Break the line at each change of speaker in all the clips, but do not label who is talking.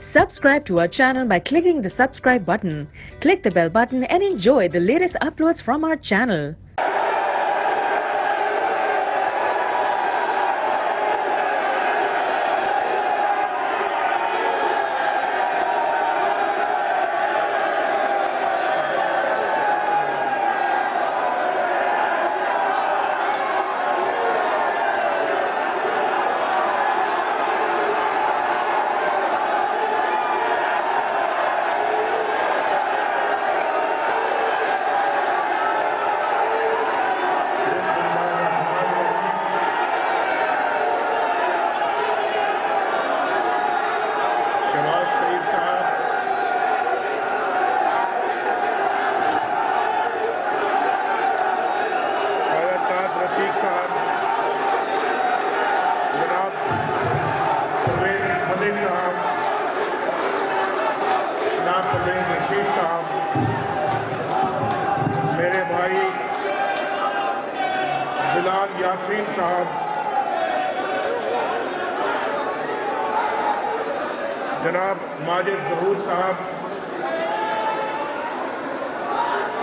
Subscribe to our channel by clicking the subscribe button. Click the bell button and enjoy the latest uploads from our channel.
मेरे भाई बिलाल यासीन साहब, जनाब माजिद ज़हूर साहब,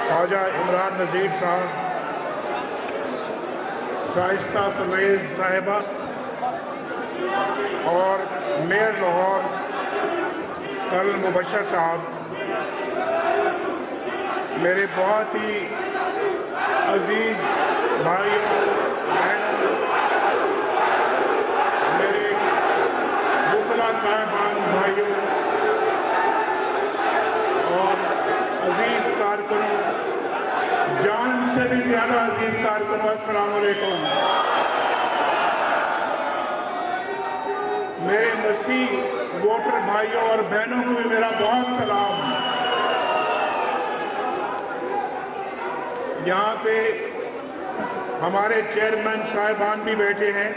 ख्वाजा इमरान नज़ीर साहब, शाइस्ता परवेज़ साहिबा और मेयर लाहौर कर्नल मुबशर साहब, मेरे बहुत ही अजीज भाइयों बहनों, मेरे वकला साहिबान भाइयों और अजीज कारकुनों, जान से भी ज़्यादा अजीज कारकुनों, अस्सलाम वालेकुम। मेरे मसीह वोटर भाइयों और बहनों को भी मेरा बहुत सलाम। यहाँ पे हमारे चेयरमैन साहिबान भी बैठे हैं,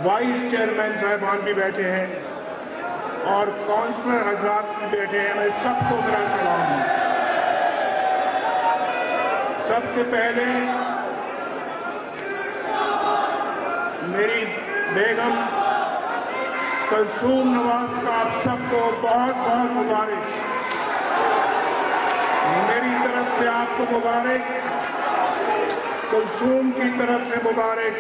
वाइस चेयरमैन साहिबान भी बैठे हैं और काउंसलर हजरात भी बैठे हैं। मैं सबको मेरा सलाम। सबसे पहले मेरी बेगम कलसूम नवाज का आप सबको बहुत बहुत मुबारक। मेरी तरफ से आपको मुबारक, कुलसूम की तरफ से मुबारक,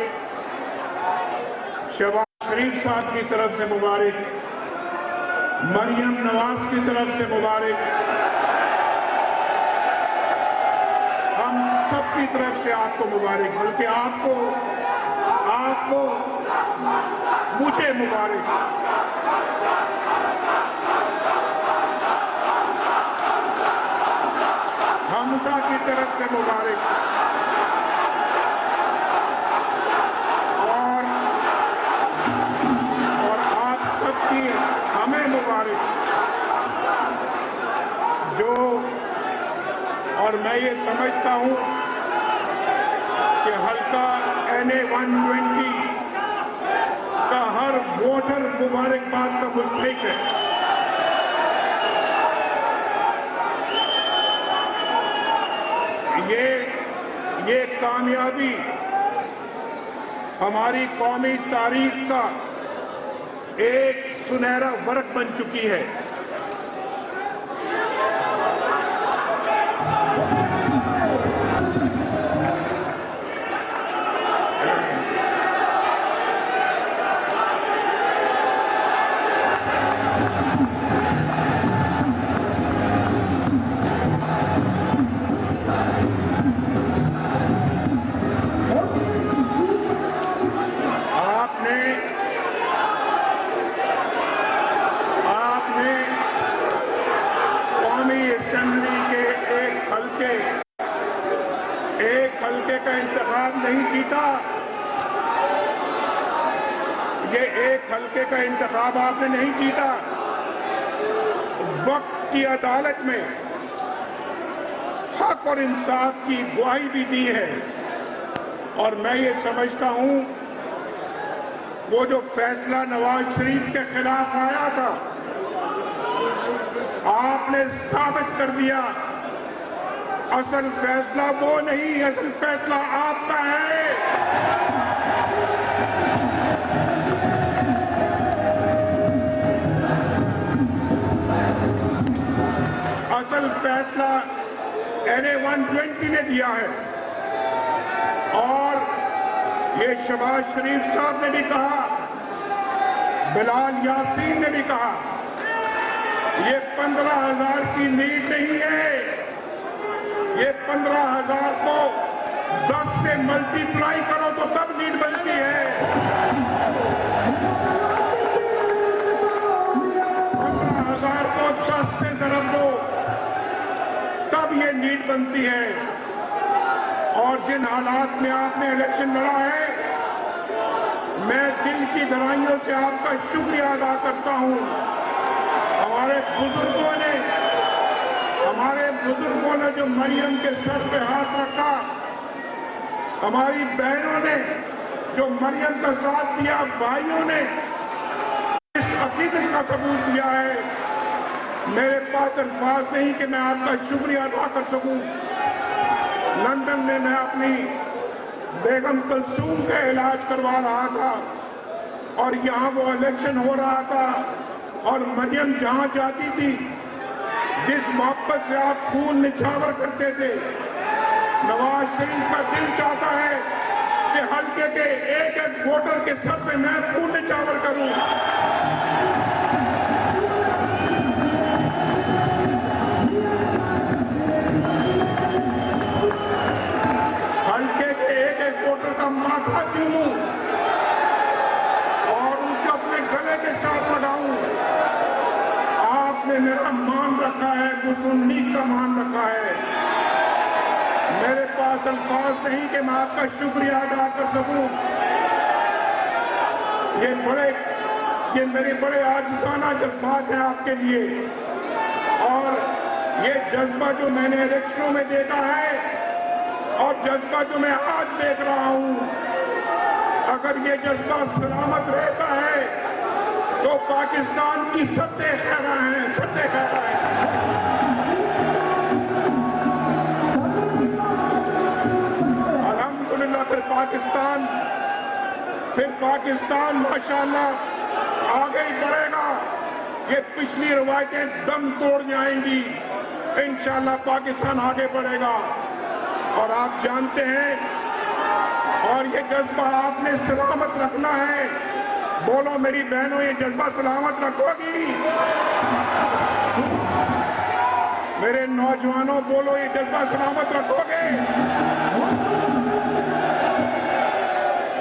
शहबाज शरीफ साहब की तरफ से मुबारक, मरियम नवाज की तरफ से मुबारक, हम सबकी तरफ से आपको मुबारक, बल्कि आपको मुझे मुबारक। हमजा की तरफ से मुबारक और आप सबकी हमें मुबारक। जो और मैं ये समझता हूं कि हल्का NA 120 का हर वोटर मुबारकबाद का मुस्तहिक है। ये कामयाबी हमारी कौमी तारीख का एक सुनहरा वर्क बन चुकी है। एक हल्के का इंतखाब नहीं जीता। ये एक हल्के का इंतखाब आपने नहीं जीता। वक्त की अदालत में हक और इंसाफ की गवाही भी दी है और मैं ये समझता हूं वो जो फैसला नवाज शरीफ के खिलाफ आया था, आपने साबित कर दिया असल फैसला वो नहीं, असल फैसला आपका है। फैसला NA 120 ने दिया है। और ये शहबाज शरीफ साहब ने भी कहा, बिलाल यासीन ने भी कहा, ये 15,000 की नीड नहीं है, ये 15,000 को 10 से मल्टीप्लाई करो तो तब नीड बनती है। 15,000 को 10 से ज़रब दो तब ये नीड बनती है। और जिन हालात में आपने इलेक्शन लड़ा है, मैं दिल की गहराइयों से आपका शुक्रिया अदा करता हूं। हमारे बुजुर्गों ने जो मरियम के सर पे हाथ रखा, हमारी बहनों ने जो मरियम का साथ दिया, भाइयों ने इस अकीदत का सबूत दिया है। मेरे पास अल्फाज नहीं कि मैं आपका शुक्रिया अदा कर सकूं। लंदन में मैं अपनी बेगम कलसूम का इलाज करवा रहा था और यहां वो इलेक्शन हो रहा था और मरियम जहां जाती थी, जिस मोहब्बत से आप खून निछावर करते थे, नवाज शरीफ का दिल चाहता है कि हल्के के एक एक वोटर के सर पे मैं खून निछावर करूं। हल्के के एक एक वोटर का माथा चूमूं और उनको अपने गले के साथ लगाऊं। आपने मेरा मान रखा है, मुस्लिम लीग का मान रखा है। मेरे पास अल्फाज नहीं कि मैं आपका शुक्रिया अदा कर सकूं। ये मेरे बड़े आजिज़ाना जज्बात हैं आपके लिए। और ये जज्बा जो मैंने इलेक्शनों में देखा है और जज्बा जो मैं आज देख रहा हूं, अगर ये जज्बा सलामत रहता है तो पाकिस्तान की सत्ते कह रहे हैं, सत्ते कह रहे हैं। अल्हम्दुलिल्लाह फिर पाकिस्तान माशाअल्लाह आगे ही बढ़ेगा। ये पिछली रवायतें दम तोड़ जाएंगी। इंशाअल्लाह पाकिस्तान आगे बढ़ेगा। और आप जानते हैं, और ये जज्बा आपने सलामत रखना है। बोलो मेरी बहनों, ये जज्बा सलामत रखोगी? मेरे नौजवानों बोलो, ये जज्बा सलामत रखोगे?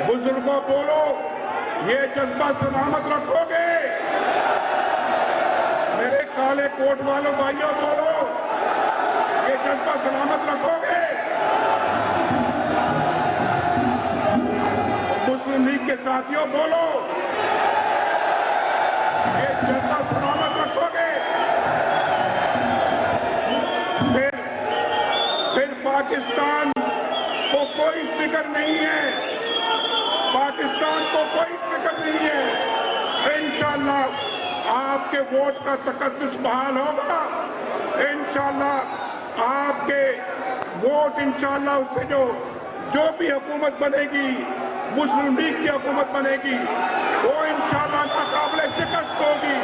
बुजुर्गों बोलो, ये जज्बा सलामत रखोगे? मेरे काले कोट वालों भाइयों बोलो, ये जज्बा सलामत रखोगे? मुस्लिम लीग के साथियों बोलो, ये जज्बा सलामत रखोगे? फिर पाकिस्तान को कोई फिक्र नहीं है, पाकिस्तान को कोई फिक्र नहीं है। इंशाअल्लाह आपके वोट का तकद्दुस बहाल होगा। इंशाअल्लाह आपके वोट, इंशाअल्लाह उससे जो भी हुकूमत बनेगी, मुस्लिम लीग की हुकूमत बनेगी, वो इंशाअल्लाह नाकाबिले शिकस्त होगी।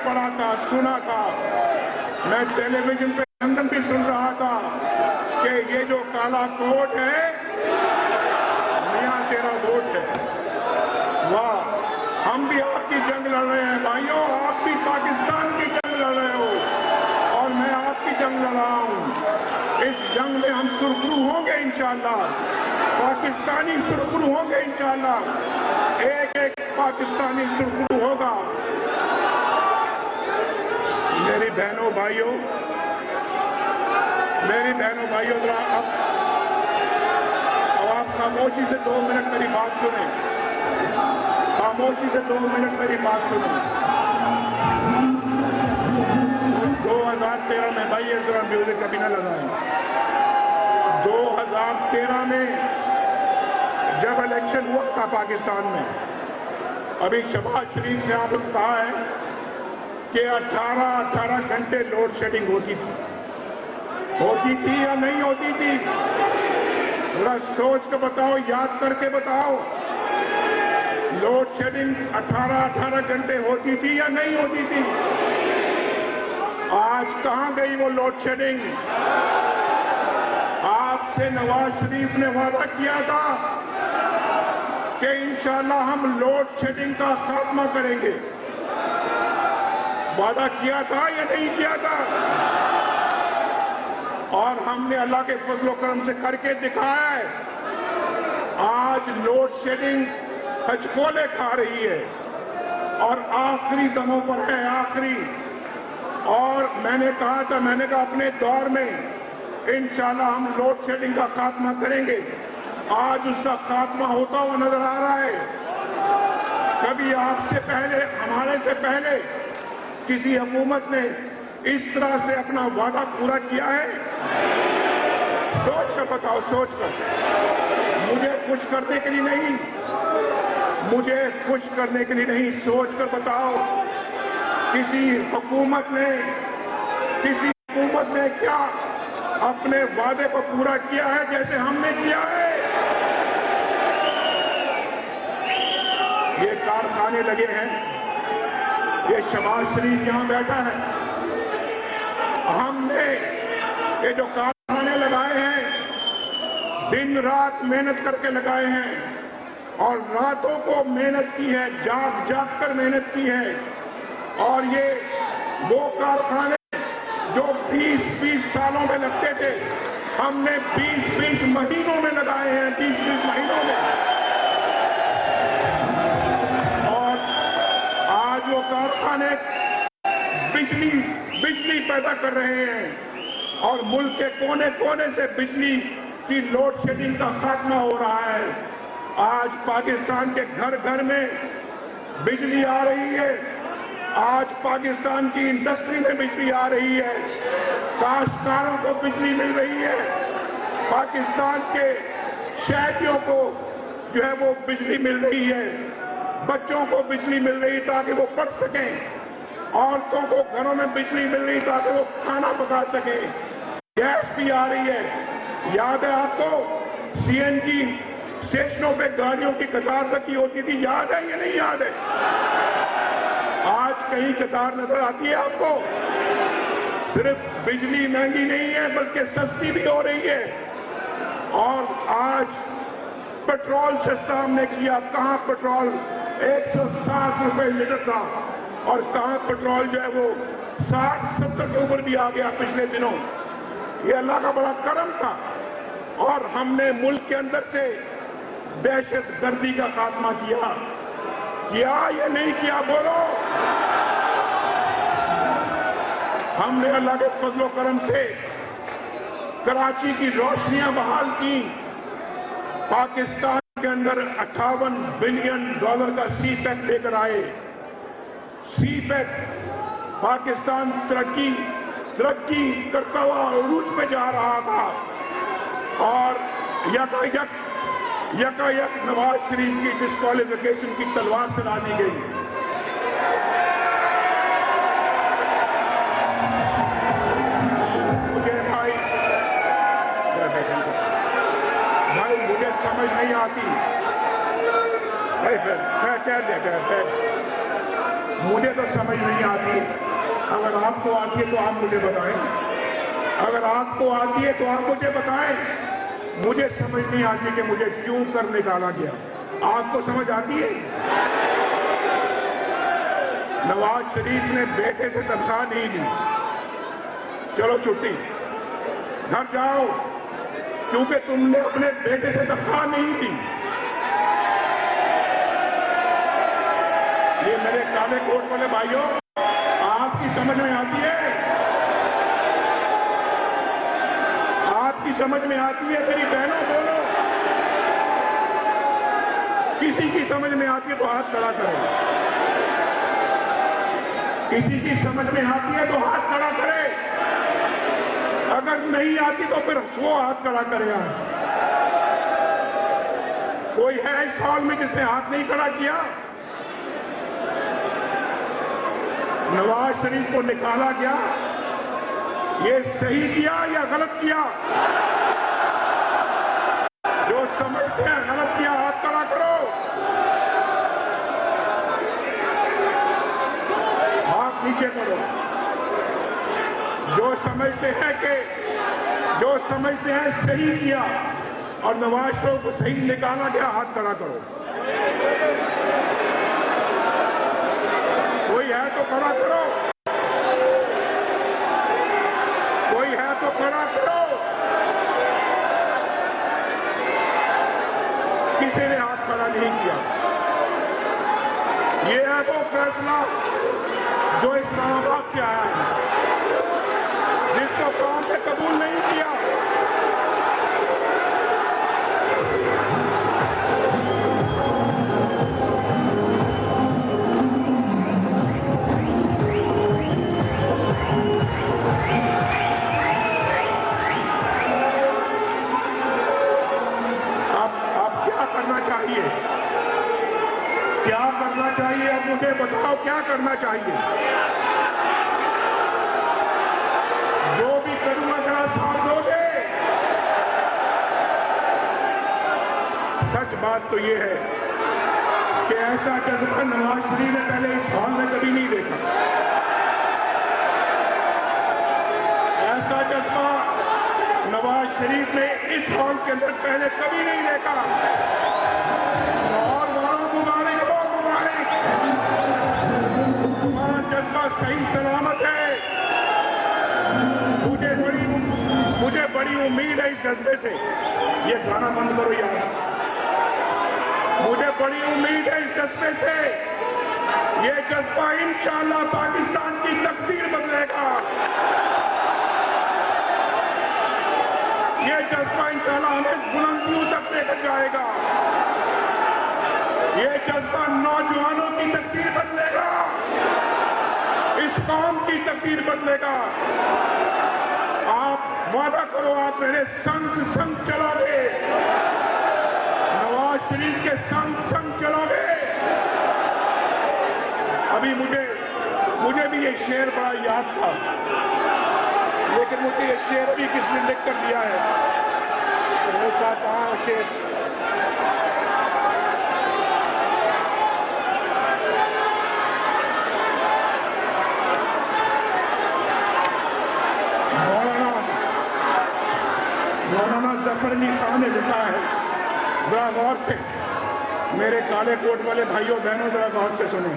पढ़ा था, सुना था, मैं टेलीविजन पे लंदन भी सुन रहा था कि ये जो काला कोट है, मियां तेरा वोट है। वाह, हम भी आपकी जंग लड़ रहे हैं भाइयों, आप भी पाकिस्तान की जंग लड़ रहे हो और मैं आपकी जंग लड़ रहा हूं। इस जंग में हम सुरखरू होंगे इंशाअल्लाह, पाकिस्तानी सुरखरू होंगे इंशाअल्लाह। एक एक पाकिस्तानी सुरखरू होगा। मेरी बहनों भाइयों, जरा अब आप खामोशी से 2 मिनट मेरी बात सुनें। खामोशी से 2 मिनट मेरी बात सुनें। 2013 में, भाई ये जरा म्यूजिक कभी ना लगाएं। 2013 में जब इलेक्शन हुआ था पाकिस्तान में, अभी शहबाज शरीफ ने आपको कहा है कि 18 घंटे लोड शेडिंग होती थी या नहीं होती थी? थोड़ा सोच के बताओ, याद करके बताओ। लोड शेडिंग 18 घंटे होती थी या नहीं होती थी? आज कहां गई वो लोड शेडिंग? आपसे नवाज शरीफ ने वादा किया था कि इंशाल्लाह हम लोड शेडिंग का खात्मा करेंगे। वादा किया था या नहीं किया था? और हमने अल्लाह के फजल व करम से करके दिखाया है। आज लोड शेडिंग हचकोले खा रही है और आखिरी दमों पर है, आखिरी। और मैंने कहा अपने दौर में इंशाल्लाह हम लोड शेडिंग का खात्मा करेंगे। आज उसका खात्मा होता हुआ नजर आ रहा है। कभी आपसे पहले, हमारे से पहले किसी हुकूमत ने इस तरह से अपना वादा पूरा किया है? सोच कर बताओ, सोच कर। मुझे खुश करने के लिए नहीं, मुझे खुश करने के लिए नहीं, सोच कर बताओ। किसी हुकूमत ने क्या अपने वादे को पूरा किया है जैसे हमने किया है? ये कारखाने लगे हैं, ये शहबाज शरीफ यहां बैठा है। हमने ये जो कारखाने लगाए हैं, दिन रात मेहनत करके लगाए हैं और रातों को मेहनत की है, जाग जाग कर मेहनत की है। और ये वो कारखाने जो 20-20 सालों में लगते थे, हमने 20-20 महीनों में लगाए हैं, 20-20 महीनों में। और आज वो कारखाने बिजली पैदा कर रहे हैं और मुल्क के कोने कोने से बिजली की लोड शेडिंग का खात्मा हो रहा है। आज पाकिस्तान के घर घर में बिजली आ रही है। आज पाकिस्तान की इंडस्ट्री में बिजली आ रही है, काश्तकारों को बिजली मिल रही है, पाकिस्तान के शहरियों को जो है वो बिजली मिल रही है, बच्चों को बिजली मिल रही ताकि वो पढ़ सकें, औरतों को घरों में बिजली मिल रही ताकि वो खाना पका सकें, गैस भी आ रही है। याद है आपको सीएनजी स्टेशनों पे गाड़ियों की कतार रखी होती थी, याद है या नहीं याद है? आज कहीं कतार नजर आती है आपको? सिर्फ बिजली महंगी नहीं है बल्कि सस्ती भी हो रही है। और आज पेट्रोल सस्ता हमने किया। कहां पेट्रोल 160 रुपए लीटर था और कहां पेट्रोल जो है वो 60-70 के ऊपर भी आ गया पिछले दिनों। ये अल्लाह का बड़ा करम था। और हमने मुल्क के अंदर से दहशत गर्दी का खात्मा किया या नहीं किया? बोलो। हमने अल्लाह के फजलो करम से कराची की रोशनियां बहाल की। पाकिस्तान के अंदर $58 बिलियन का सीपैक लेकर आए। सीपैक पाकिस्तान तरक्की करता हुआ उरूज पे जा रहा था और यकायक नवाज शरीफ की डिस्क्वालिफिकेशन की तलवार चला दी गई। मुझे समझ नहीं आती। मुझे तो समझ नहीं आती। अगर आपको आती है तो आप मुझे बताएं। अगर आपको आती है तो आप मुझे बताएं। मुझे समझ नहीं आती कि मुझे क्यों कर निकाला गया। आपको समझ आती है? नवाज शरीफ ने बेटे से तनख्वाह नहीं ली, चलो छुट्टी, घर जाओ, क्योंकि तुमने अपने बेटे से तनख्वाह नहीं दी। ये मेरे काले कोट वाले भाइयों, आपकी समझ में आती है? आपकी समझ में आती है? मेरी बहनों बोलो। किसी की समझ में आती है तो हाथ खड़ा करें। किसी की समझ में आती है तो हाथ खड़ा करे। अगर नहीं आती तो फिर वो हाथ खड़ा करेगा। कोई है इस हॉल में जिसने हाथ नहीं खड़ा किया? नवाज शरीफ को निकाला गया, ये सही किया या गलत किया? जो समझते हैं गलत किया हाथ खड़ा करो। हाथ नीचे करो। जो समझते हैं सही किया और नवाज शरीफ को सही निकाला गया, हाथ खड़ा करो। कोई है तो खड़ा करो, कोई है तो खड़ा करो। किसी ने हाथ खड़ा नहीं किया। ये है वो फैसला जो इस्लामाबाद से आया है, जिसको कौम ने कबूल नहीं किया। क्या करना चाहिए? अब मुझे बताओ क्या करना चाहिए? जो भी करूंगा जरा साथ दोगे? सच बात तो ये है कि ऐसा जज्बा नवाज शरीफ ने पहले इस हॉल में कभी नहीं देखा। ऐसा जज्बा नवाज शरीफ ने इस हॉल के अंदर पहले कभी नहीं देखा। और मुबारक, जज्बा सही सलामत है। मुझे बड़ी उम्मीद है इस जज्बे से। ये गाना बंद करो यार। मुझे बड़ी उम्मीद है इस जज्बे से। ये जज्बा इंशाअल्लाह पाकिस्तान की तकदीर बदलेगा। ये जज्बा इंशाअल्लाह हमें बुलंदियों तक लेकर जाएगा। ये जज्बा नौजवानों की तकदीर बदलेगा, इस कौम की तकदीर बदलेगा। आप वादा करो, आप मेरे संग चलोगे, नवाज शरीफ के संग चलोगे। अभी मुझे भी ये शेर बड़ा याद था, लेकिन मुझे ये शेर भी किसने लिख कर दिया है। वो चाहता शेर मौलाना जफर अली खान ने लिखा है, जरा गौर से मेरे काले कोट वाले भाइयों बहनों जरा गौर से सुने।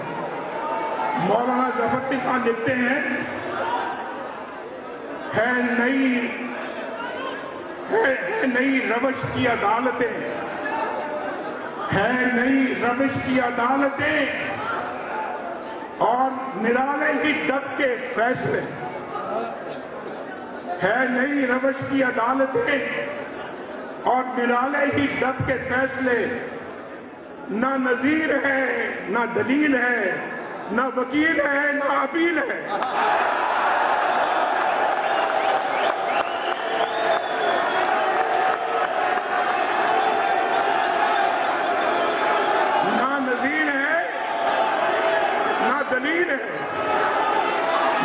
मौलाना जफर अली खान लिखते हैं, है नई रवश की अदालतें, है नई रवश की अदालतें और निराले ही डट के फैसले। है नई रवश की अदालतें और निराले ही डट के फैसले। ना नजीर है, ना दलील है, ना वकील है, ना अपील है। ना नजीर है, ना दलील है,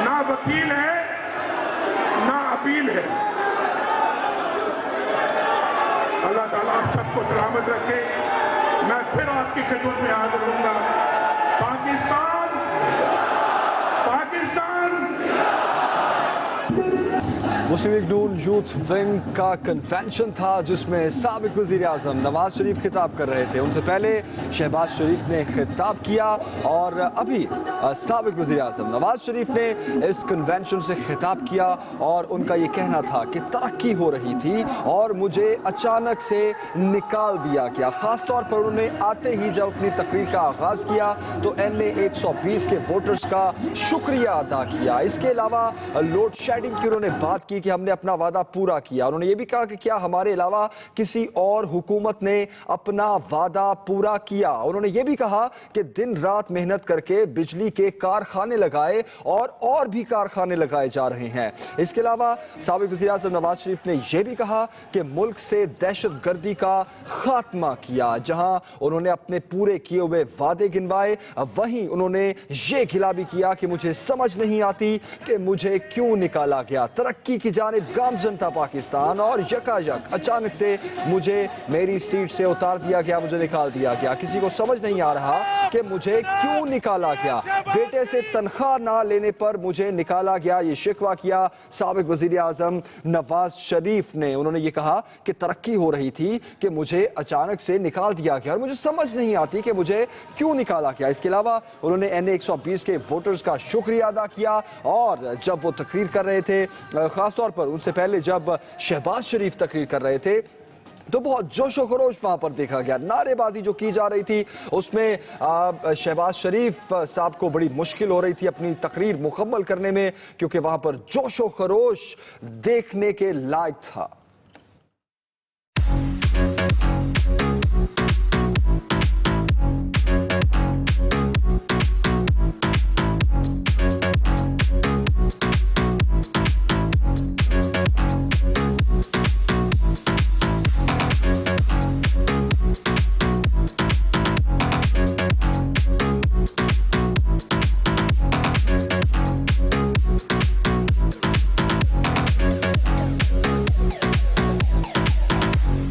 ना वकील है, ना अपील है। अल्लाह ताला आप सबको सलामत रखे। मैं फिर आपकी खिदमत में हाजिर होऊंगा। पाकिस्तान, पाकिस्तान।
मुस्लिम लीग नून यूथ विंग का कन्वेंशन था, जिसमें साबिक वज़ीर आज़म नवाज शरीफ खिताब कर रहे थे। उनसे पहले शहबाज शरीफ ने खिताब किया और अभी साबिक वज़ीर आज़म नवाज शरीफ ने इस कन्वेंशन से खिताब किया और उनका ये कहना था कि तरक्की हो रही थी और मुझे अचानक से निकाल दिया गया। ख़ास तौर पर उन्होंने आते ही जब अपनी तकरीर का आगाज़ किया तो NA 120 के वोटर्स का शुक्रिया अदा किया। इसके अलावा लोड शेडिंग की उन्होंने बात की कि हमने अपना वादा पूरा किया। उन्होंने ये भी कहा कि क्या हमारे अलावा किसी और हुकूमत ने अपना वादा पूरा किया। उन्होंने ये भी कहा कि दिन रात मेहनत करके बिजली के कारखाने लगाए और भी कारखाने लगाए जा रहे हैं। इसके अलावा साबिक वज़ीर-ए-आज़म नवाज शरीफ ने यह भी कहा कि मुल्क से दहशतगर्दी का खात्मा किया। जहां उन्होंने अपने पूरे किए हुए वादे गिनवाए, वहीं उन्होंने ये गिला भी किया कि मुझे समझ नहीं आती कि मुझे क्यों निकाला गया। तरक्की की जानिब गामजन था पाकिस्तान और यकायक अचानक से मुझे मेरी सीट से उतार दिया गया, मुझे निकाल दिया गया। किसी को समझ नहीं आ रहा कि मुझे क्यों निकाला गया। बेटे से तनख्वाह ना लेने पर मुझे निकाला गया, ये शिकवा किया साबिक वज़ीर-ए-आज़म नवाज शरीफ ने। उन्होंने ये कहा कि तरक्की हो रही थी कि मुझे अचानक से निकाल दिया गया और मुझे समझ नहीं आती कि मुझे क्यों निकाला गया। इसके अलावा उन्होंने NA 120 के वोटर्स का शुक्रिया अदा किया और जब वो तकरीर कर रहे थे, खासतौर पर उनसे पहले जब शहबाज शरीफ तकरीर कर रहे थे, तो बहुत जोशो खरोश वहां पर देखा गया। नारेबाजी जो की जा रही थी उसमें शहबाज शरीफ साहब को बड़ी मुश्किल हो रही थी अपनी तकरीर मुकम्मल करने में, क्योंकि वहां पर जोशो खरोश देखने के लायक था।